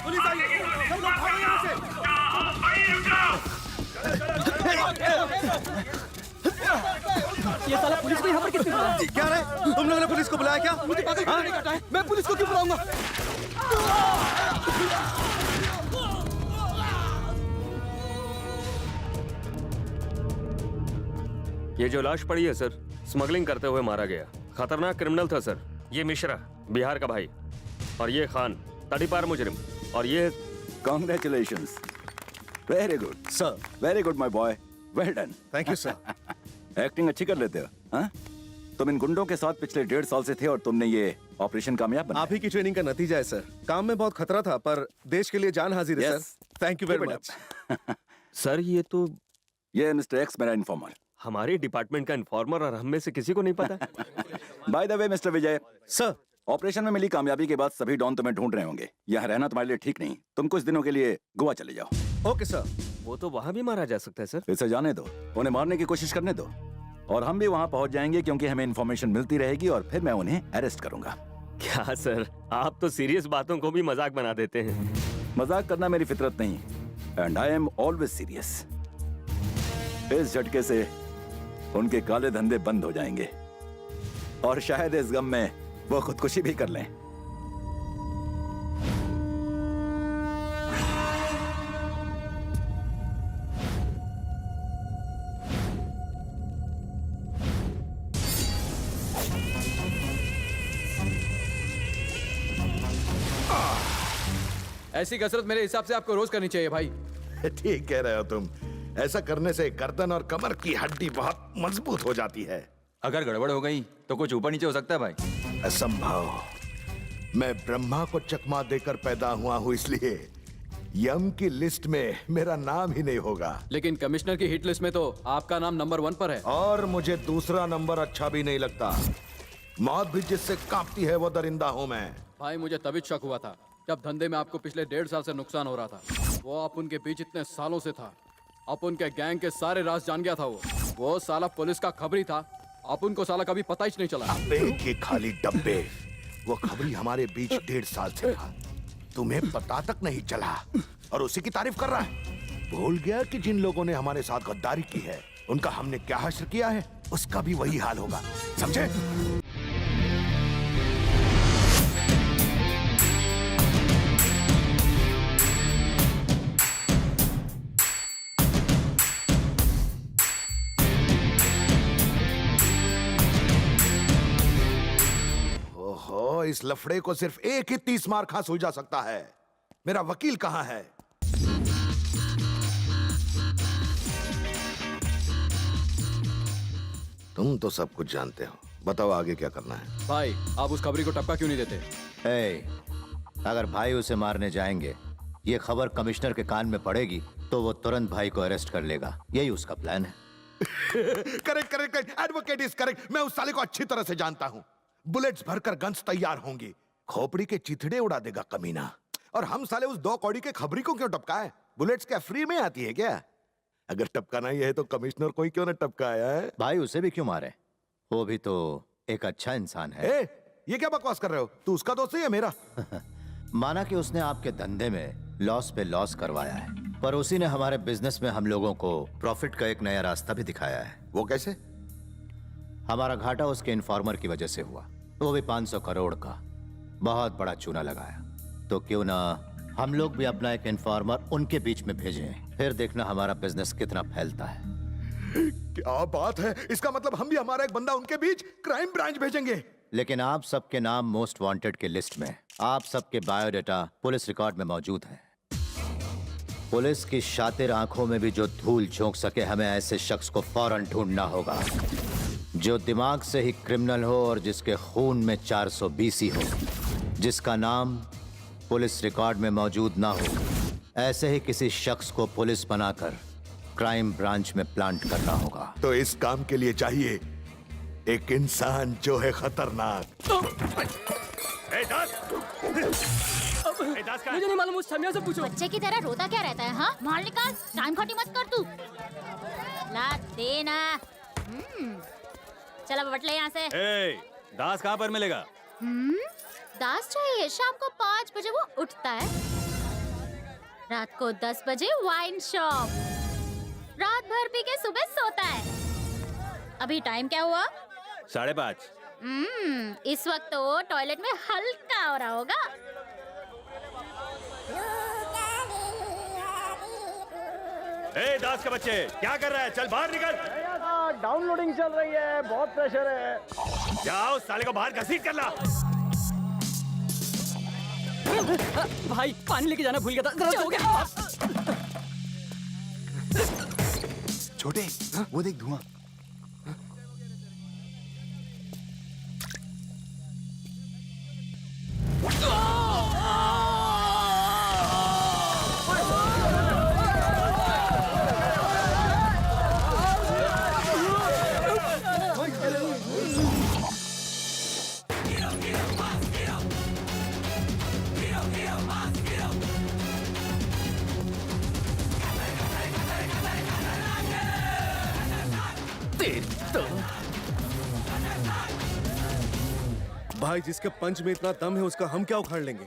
Police आई है, सब लोग भागो यहाँ से। ये साला पुलिस को यहाँ पर किसने बुलाया? क्या रे, तुम लोगों ने पुलिस को बुलाया क्या? मुझे पागल क्यों नहीं करता है? मैं पुलिस को क्यों बुलाऊंगा? ये जो लाश पड़ी है सर, स्मगलिंग करते हुए मारा गया। खतरनाक क्रिमिनल था सर। ये मिश्रा, बिहार का भाई, और ये खान, तड़ीपार मुजरिम, और ये Congratulations. Very good. Sir, Very good, my boy. Well done. Thank you sir. Acting अच्छी कर लेते हो, हाँ? तुम इन गुंडों के साथ पिछले 1.5 साल से थे और तुमने ये ऑपरेशन कामयाब बनाया। आप ही की ट्रेनिंग का नतीजा है सर। काम में बहुत खतरा था, पर देश के लिए जान हाजिर है Yes. Sir. Thank you very much. Sir ये तो ये मिस्टर एक्स मेरा इन्फॉर्मर। हमारे डिपार्टमेंट का इन्फॉर्मर और हम में से किसी को नहीं पता। By the way mister Vijay, sir, operation में मिली कामयाबी के बाद सभी डॉन तुम्हें ढूंढ रहे होंगे। यहाँ रहना तुम्हारे लिए ठीक नहीं। तुम कुछ दिनों के लिए गोवा चले जाओ। Okay sir. वो तो वहाँ भी मारा जा सकता है सर। इसे जाने दो, उन्हें मारने की कोशिश करने दो, और हम भी वहाँ पहुँच जाएंगे क्योंकि हमें इन्फॉर्मेशन मिलती रहेगी और फिर मैं उन्हें अरेस्ट करूंगा। क्या सर, आप तो सीरियस बातों को भी मजाक बना देते हैं। मजाक करना मेरी फितरत नहीं, and I am always serious. इस झटके से उनके काले धंधे बंद हो जाएंगे और शायद इस गम में वो खुदकुशी भी कर लें। ऐसी कसरत मेरे हिसाब से आपको रोज करनी चाहिए भाई। ठीक कह रहे हो तुम। ऐसा करने से गर्दन और कमर की हड्डी बहुत मजबूत हो जाती है। अगर गड़बड़ हो गई तो कुछ ऊपर नीचे हो सकता है भाई। असंभव। मैं ब्रह्मा को चकमा देकर पैदा हुआ हूँ, इसलिए यम की लिस्ट में मेरा नाम ही नहीं होगा। लेकिन कमिश्नर की हिट लिस्ट में तो आपका नाम नंबर 1 पर है। और मुझे दूसरा नंबर अच्छा भी नहीं लगता। मौत भी जिससे कांपती है वो दरिंदा हूँ मैं। भाई मुझे तभी शक हुआ था जब धंधे में आपको पिछले 1.5 साल से नुकसान हो रहा था। वो आप उनके बीच इतने सालों से था। आप उनके गैंग के सारे राज जान गया था। वो साला पुलिस का खबरी था। आप उनको साला कभी पता ही नहीं चला। अबे के खाली डब्बे। वो खबरी हमारे बीच 1.5 साल से था, तुम्हें पता तक नहीं चला, और उसी की तारीफ कर रहा है। भूल गया कि जिन लोगों ने हमारे साथ गद्दारी की है उनका हमने क्या हश्र किया है, उसका भी वही हाल होगा, समझे? ओहो, इस लफड़े को सिर्फ एक ही 30 मार खा सुलझा सकता है। मेरा वकील कहाँ है? तुम तो सब कुछ जानते हो, बताओ आगे क्या करना है? भाई आप उस खबरी को टपका क्यों नहीं देते? अगर भाई उसे मारने जाएंगे, ये खबर कमिश्नर के कान में पड़ेगी तो वो तुरंत भाई को अरेस्ट कर लेगा। यही उसका प्लान है। Correct correct, advocate is correct. मैं उस साले को अच्छी तरह से जानता हूँ। बुलेट्स भरकर गन्स तैयार होंगी, खोपड़ी के चिथड़े उड़ा देगा कमीना। और हम साले उस 2 कौड़ी के खबरी को क्यों टपकाए? बुलेट्स क्या फ्री में आती है क्या? अगर टपकाना ही है तो कमिश्नर को ही क्यों ना टपकाया है? भाई उसे भी क्यों मारे? वो भी तो एक अच्छा इंसान है। ये क्या बकवास कर रहे हो? तू उसका दोस्त है या मेरा? माना कि उसने आपके धंधे में लॉस पे लॉस करवाया है, पर उसी ने हमारे बिजनेस में हम लोगों को प्रॉफिट का एक नया रास्ता भी दिखाया है। वो कैसे? हमारा घाटा उसके इन्फॉर्मर की वजह से हुआ, वो भी 500 करोड़ का। बहुत बड़ा चूना लगाया। तो क्यों ना हम लोग भी अपना एक इन्फॉर्मर उनके बीच में भेजें, फिर देखना हमारा बिजनेस कितना फैलता है। क्या बात है! इसका मतलब हम भी हमारा एक बंदा उनके बीच क्राइम ब्रांच भेजेंगे। लेकिन आप सबके नाम मोस्ट वांटेड के लिस्ट में, आप सबके बायोडाटा पुलिस रिकॉर्ड में मौजूद है। पुलिस की शातिर आंखों में भी जो धूल झोंक सके, हमें ऐसे शख्स को फौरन ढूंढना होगा जो दिमाग से ही क्रिमिनल हो और जिसके खून में 420 हो, जिसका नाम पुलिस रिकॉर्ड में मौजूद ना हो। ऐसे ही किसी शख्स को पुलिस बनाकर क्राइम ब्रांच में प्लांट करना होगा। तो इस काम के लिए चाहिए एक इंसान जो है खतरनाक। मुझे नहीं मालूम, उस छमिया से पूछो। बच्चे की तरह रोता क्या रहता है? हाँ, माल निकाल, टाइम खटी मत कर तू। ला देना। चल अब बटले यहाँ से। दास कहाँ पर मिलेगा? दास चाहिए। शाम को 5 बजे वो उठता है, रात को 10 बजे वाइन शॉप, रात भर पी के सुबह सोता है। अभी टाइम क्या हुआ? 5:30। इस वक्त वो टॉयलेट में हल्का हो रहा होगा। ए दास के बच्चे, क्या कर रहा है? चल बाहर निकल। डाउनलोडिंग चल रही है, बहुत प्रेशर है। जाओ साले को बाहर घसीट कर ला। भाई पानी लेके जाना भूल गया था, गलत हो गया। छोटे वो देख धुआं। भाई जिसके पंच में इतना दम है उसका हम क्या उखाड़ लेंगे?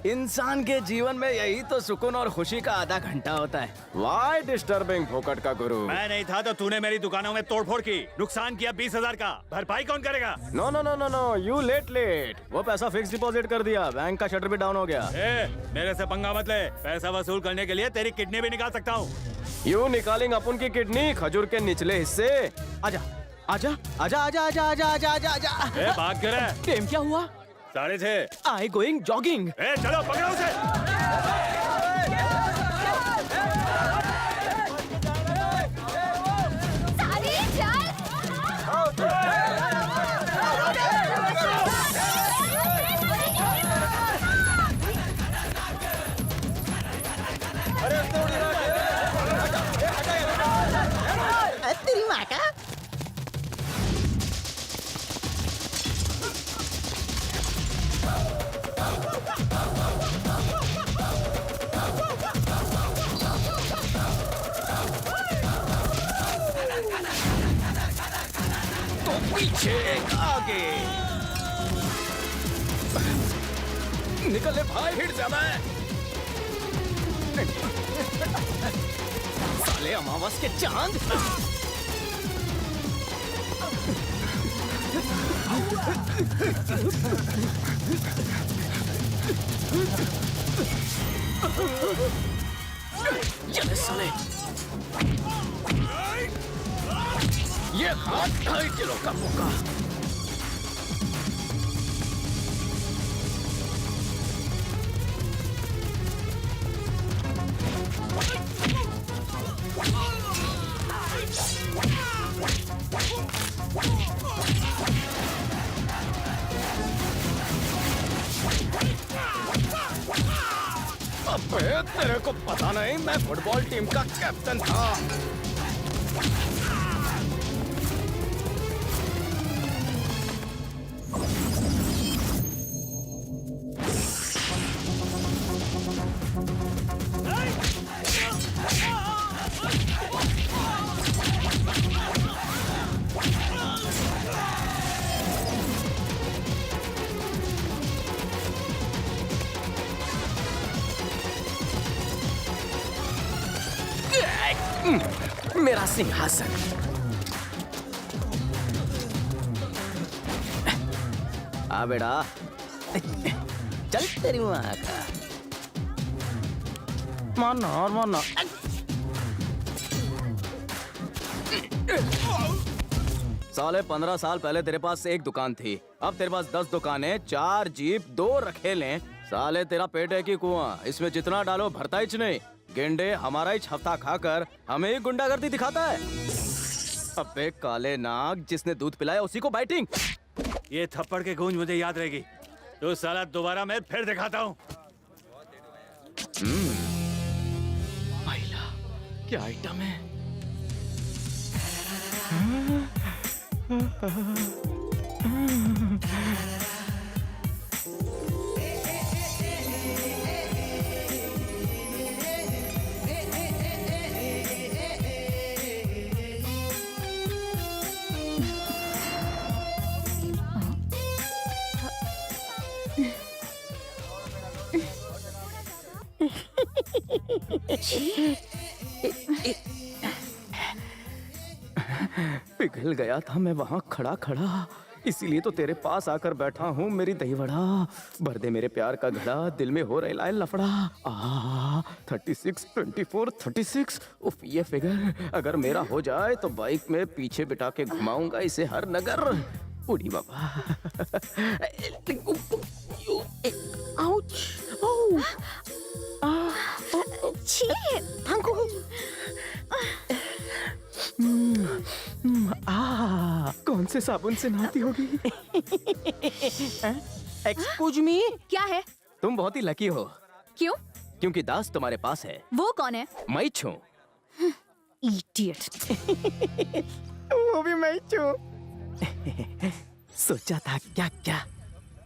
इंसान के जीवन में यही तो सुकून और खुशी का आधा घंटा होता है। वाई डिस्टर्बिंग फोकट का गुरु। मैं नहीं था तो तूने मेरी दुकानों में तोड़फोड़ की, नुकसान किया 20,000 का। भरपाई कौन करेगा? No no no no no, you late. वो पैसा फिक्स डिपॉजिट कर दिया, बैंक का शटर भी डाउन हो गया। मेरे से पंगा मत ले। पैसा वसूल करने के लिए तेरी किडनी भी निकाल सकता हूँ। यू निकालेंग अपन की किडनी खजूर के निचले हिस्से। आजा आजा आजा आजा आजा आजा आजा आजा आजा। भाग कर। टाइम क्या हुआ? 6:30। I going jogging. चलो पकड़ो उसे। सारी चल। तेरी माँ का। पीछे आगे निकले भाई, हिट जा। मैं साले अमावस के चांद। चले साले, ये हाथ 2.5 किलो का मुक्का। अबे तेरे को पता नहीं, मैं फुटबॉल टीम का कैप्टन था। मेरा सिंहासन। आ बेटा, चल तेरी माँ का। मारना और मारना। साले 15 साल पहले तेरे पास एक दुकान थी, अब तेरे पास 10 दुकानें, 4 जीप, 2 रखेलें। साले तेरा पेट है कि कुआं, इसमें जितना डालो भरता ही नहीं। गेंडे हमारा ही हफ्ता खाकर हमें ही गुंडागर्दी दिखाता है। अबे काले नाग, जिसने दूध पिलाया उसी को बाइटिंग। ये थप्पड़ के गूंज मुझे याद रहेगी। तो साला दोबारा मैं फिर दिखाता हूँ। महिला क्या आइटम है? पिघल गया था मैं वहां खड़ा खड़ा, इसीलिए तो तेरे पास आकर बैठा हूँ मेरी दही वड़ा। भर दे मेरे प्यार का घड़ा, दिल में हो रहा है लफड़ा। 36, 24, 36। उफ, ये फिगर अगर मेरा हो जाए तो बाइक में पीछे बिठा के घुमाऊंगा इसे हर नगर। उड़ी बाबा। छी, थैंक यू। कौन से साबुन से नहाती होगी? एक्सक्यूज मी, क्या है? तुम बहुत ही लकी हो। क्यों? क्योंकि दास तुम्हारे पास है। वो कौन है? मैं छू। इडियट। वो भी मैं छू। सोचा था क्या क्या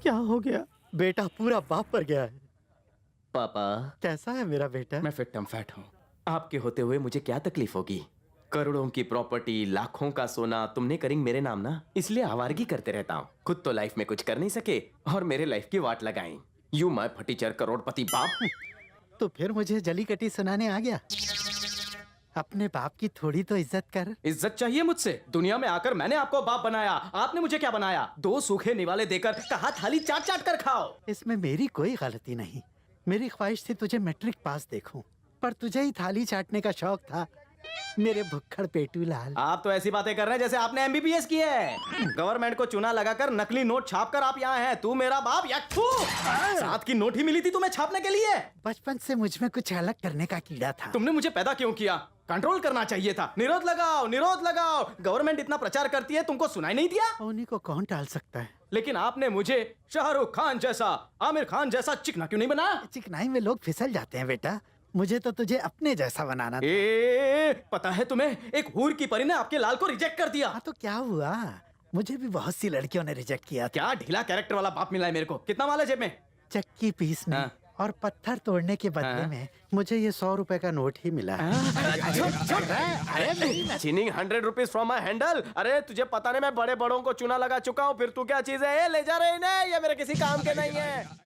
क्या हो गया? बेटा पूरा बाप पर गया है। पापा कैसा है मेरा बेटा? मैं फिट फैट हूँ। आपके होते हुए मुझे क्या तकलीफ होगी? करोड़ों की प्रॉपर्टी, लाखों का सोना तुमने करेंगे मेरे नाम ना, इसलिए आवारगी करते रहता हूँ। खुद तो लाइफ में कुछ कर नहीं सके और मेरे लाइफ की वाट लगाई। यू माय फटीचर करोड़पति बाप। तो फिर मुझे जली कटी सुनाने आ गया। अपने बाप की थोड़ी तो इज्जत कर। इज्जत चाहिए मुझसे? दुनिया में आकर मैंने आपको बाप बनाया, आपने मुझे क्या बनाया? 2 सूखे निवाले देकर कहा थाली चाट चाट कर खाओ। इसमें मेरी कोई गलती नहीं। मेरी ख्वाहिश थी तुझे मैट्रिक पास देखूं, पर तुझे ही थाली चाटने का शौक था, मेरे भुक्खड़ पेटू लाल। आप तो ऐसी बातें कर रहे हैं जैसे आपने एमबीबीएस की है। गवर्नमेंट को चूना लगाकर नकली नोट छापकर आप यहाँ हैं। तू मेरा बाप या तू? साथ की नोट ही मिली थी तुम्हें छापने के लिए। बचपन से मुझ में कुछ अलग करने का कीड़ा था। तुमने मुझे पैदा क्यों किया? कंट्रोल करना चाहिए था। निरोध लगाओ, निरोध लगाओ। गवर्नमेंट इतना प्रचार करती है, तुमको सुनाई नहीं दिया? उन्हीं को कौन टाल सकता है? लेकिन आपने मुझे शाहरुख खान जैसा, आमिर खान जैसा चिकना क्यों नहीं बनाया? चिकनाई में लोग फिसल जाते हैं बेटा, मुझे तो तुझे अपने जैसा बनाना था। पता है तुम्हें, एक हूर की परी ने आपके लाल को रिजेक्ट कर दिया। हाँ तो क्या हुआ? मुझे भी बहुत सी लड़कियों ने रिजेक्ट किया था। क्या ढीला कैरेक्टर वाला बाप मिला है मेरे को। कितना माल है जेब में? चक्की पीसने हाँ। और पत्थर तोड़ने के बदले में मुझे ये 100 रुपए का नोट ही मिला। चीनिंग 100 रुपीज फ्रॉम माई हैंडल। अरे तुझे पता नहीं मैं बड़े बड़ों को चूना लगा चुका हूँ, फिर तू क्या चीज है? ले जा रहे हैं, ये मेरे किसी काम के नहीं है।